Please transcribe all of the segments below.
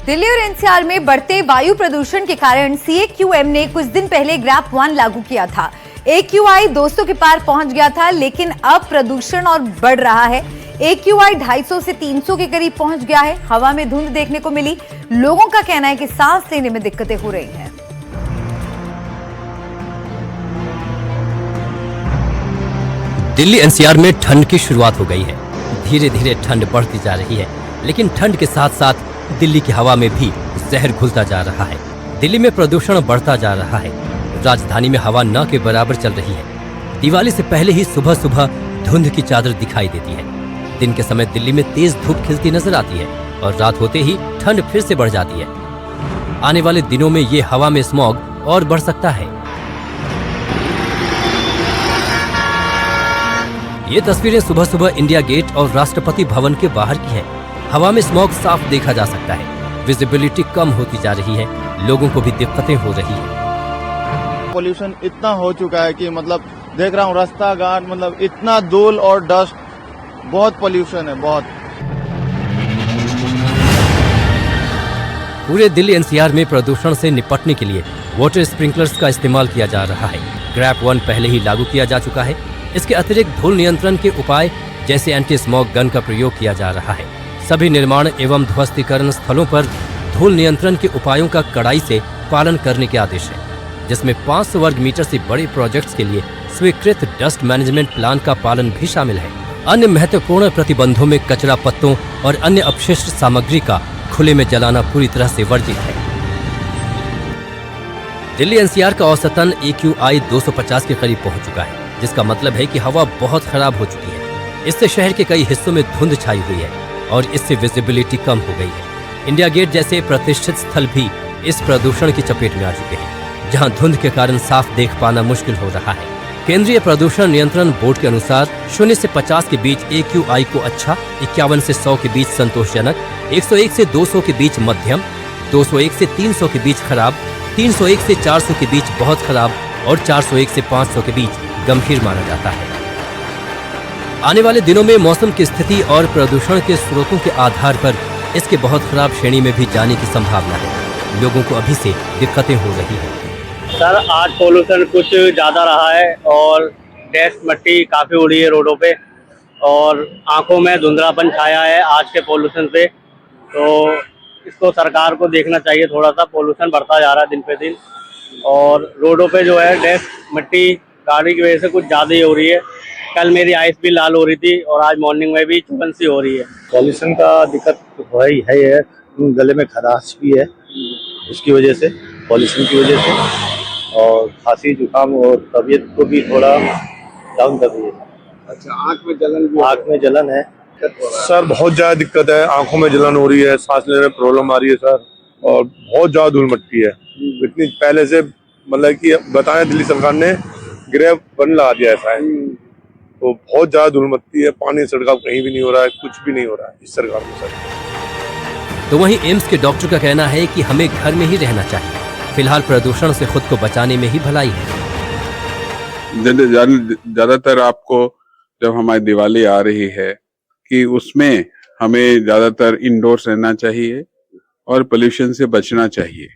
दिल्ली और एनसीआर में बढ़ते वायु प्रदूषण के कारण सीएक्यूएम ने कुछ दिन पहले ग्रैप 1 लागू किया था। AQI 200 के पार पहुंच गया था, लेकिन अब प्रदूषण और बढ़ रहा है। AQI 250 से 300 के करीब पहुंच गया है। हवा में धुंध देखने को मिली। लोगों का कहना है कि सांस लेने में दिक्कतें हो रही हैं। दिल्ली एनसीआर में ठंड की शुरुआत हो गई है। धीरे धीरे ठंड बढ़ती जा रही है, लेकिन ठंड के साथ साथ दिल्ली की हवा में भी जहर घुलता जा रहा है। दिल्ली में प्रदूषण बढ़ता जा रहा है। राजधानी में हवा न के बराबर चल रही है। दिवाली से पहले ही सुबह सुबह धुंध की चादर दिखाई देती है। दिन के समय दिल्ली में तेज धूप खिलती नजर आती है और रात होते ही ठंड फिर से बढ़ जाती है। आने वाले दिनों में ये हवा में स्मॉग और बढ़ सकता है। ये तस्वीरें सुबह सुबह इंडिया गेट और राष्ट्रपति भवन के बाहर की हैं। हवा में स्मॉग साफ देखा जा सकता है। विजिबिलिटी कम होती जा रही है। लोगों को भी दिक्कतें हो रही है। पोल्यूशन इतना हो चुका है कि मतलब देख रहा हूँ रास्ता घाट, मतलब इतना धूल और डस्ट, बहुत पोल्यूशन है, बहुत। पूरे दिल्ली एनसीआर में प्रदूषण से निपटने के लिए वाटर स्प्रिंकलर्स का इस्तेमाल किया जा रहा है। ग्रैप 1 पहले ही लागू किया जा चुका है। इसके अतिरिक्त धूल नियंत्रण के उपाय जैसे एंटी स्मॉग गन का प्रयोग किया जा रहा है। सभी निर्माण एवं ध्वस्तीकरण स्थलों पर धूल नियंत्रण के उपायों का कड़ाई से पालन करने के आदेश है, जिसमें 500 वर्ग मीटर से बड़े प्रोजेक्ट्स के लिए स्वीकृत डस्ट मैनेजमेंट प्लान का पालन भी शामिल है। अन्य महत्वपूर्ण प्रतिबंधों में कचरा पत्तों और अन्य अपशिष्ट सामग्री का खुले में जलाना पूरी तरह से वर्जित है। दिल्ली एनसीआर का औसतन AQI 250 के करीब पहुंच चुका है, जिसका मतलब है कि हवा बहुत खराब हो चुकी है। इससे शहर के कई हिस्सों में धुंध छाई हुई है और इससे विजिबिलिटी कम हो गई है। इंडिया गेट जैसे प्रतिष्ठित स्थल भी इस प्रदूषण की चपेट में आ चुके हैं, जहां धुंध के कारण साफ देख पाना मुश्किल हो रहा है। केंद्रीय प्रदूषण नियंत्रण बोर्ड के अनुसार 0 से 50 के बीच AQI को अच्छा, 51 से 100 के बीच संतोषजनक, 101 से 200 के बीच मध्यम, 201 से 300 के बीच खराब, 301 से 400 के बीच बहुत खराब और 401 से 500 के बीच गंभीर माना जाता है। आने वाले दिनों में मौसम की स्थिति और प्रदूषण के स्रोतों के आधार पर इसके बहुत खराब श्रेणी में भी जाने की संभावना है। लोगों को अभी से दिक्कतें हो रही हैं। सर, आज पोल्यूशन कुछ ज़्यादा रहा है और डस्ट मट्टी काफ़ी उड़ी है रोडों पे और आंखों में धुंधलापन छाया है आज के पोल्यूशन से। तो इसको सरकार को देखना चाहिए। थोड़ा सा पोल्यूशन बढ़ता जा रहा है दिन पे दिन और रोडों पे जो है डस्ट मट्टी गाड़ी की वजह से कुछ ज़्यादा ही हो रही है। कल मेरी आइस भी लाल हो रही थी और आज मॉर्निंग में भी चुभन सी हो रही है। पॉल्यूशन का दिक्कत तो है, गले में खराश भी है उसकी वजह से, पॉल्यूशन की वजह से, और खांसी जुकाम और तबीयत को भी थोड़ा डाउन कर रही है। अच्छा, आँख में जलन भी? आँख में जलन है सर, बहुत ज़्यादा दिक्कत है। आंखों में जलन हो रही है, सांस लेने में प्रॉब्लम आ रही है सर, और बहुत ज़्यादा धूल मट्टी है। इतनी पहले से मतलब कि बताया दिल्ली सरकार ने ग्रैप 1 लगा दिया ऐसा है, तो बहुत ज्यादा धूल मट्टी है। पानी सड़का कहीं भी नहीं हो रहा है, कुछ भी नहीं हो रहा है इस सरकार में सर। तो वहीं एम्स के डॉक्टर का कहना है कि हमें घर में ही रहना चाहिए। फिलहाल प्रदूषण से खुद को बचाने में ही भलाई है। ज्यादातर आपको जब हमारी दिवाली आ रही है कि उसमें हमें ज्यादातर इंडोर्स रहना चाहिए और पोल्यूशन से बचना चाहिए,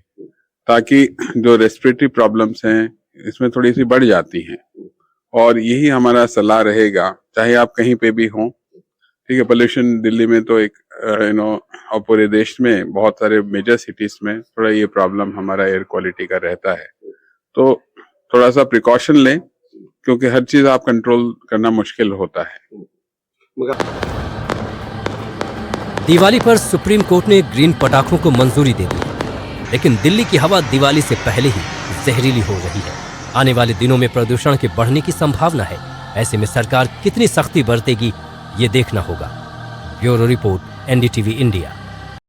ताकि जो रेस्पिरेटरी प्रॉब्लम्स हैं इसमें थोड़ी सी बढ़ जाती हैं। और यही हमारा सलाह रहेगा, चाहे आप कहीं पे भी हों। ठीक है, पोल्यूशन दिल्ली में तो एक और पूरे देश में बहुत सारे मेजर सिटीज में थोड़ा ये प्रॉब्लम हमारा एयर क्वालिटी का रहता है। तो थोड़ा सा प्रिकॉशन लें, क्योंकि हर चीज आप कंट्रोल करना मुश्किल होता है। दिवाली पर सुप्रीम कोर्ट ने ग्रीन पटाखों को मंजूरी दे दी, लेकिन दिल्ली की हवा दिवाली से पहले ही जहरीली हो रही है। आने वाले दिनों में प्रदूषण के बढ़ने की संभावना है। ऐसे में सरकार कितनी सख्ती बरतेगी, ये देखना होगा। Bureau report, NDTV India.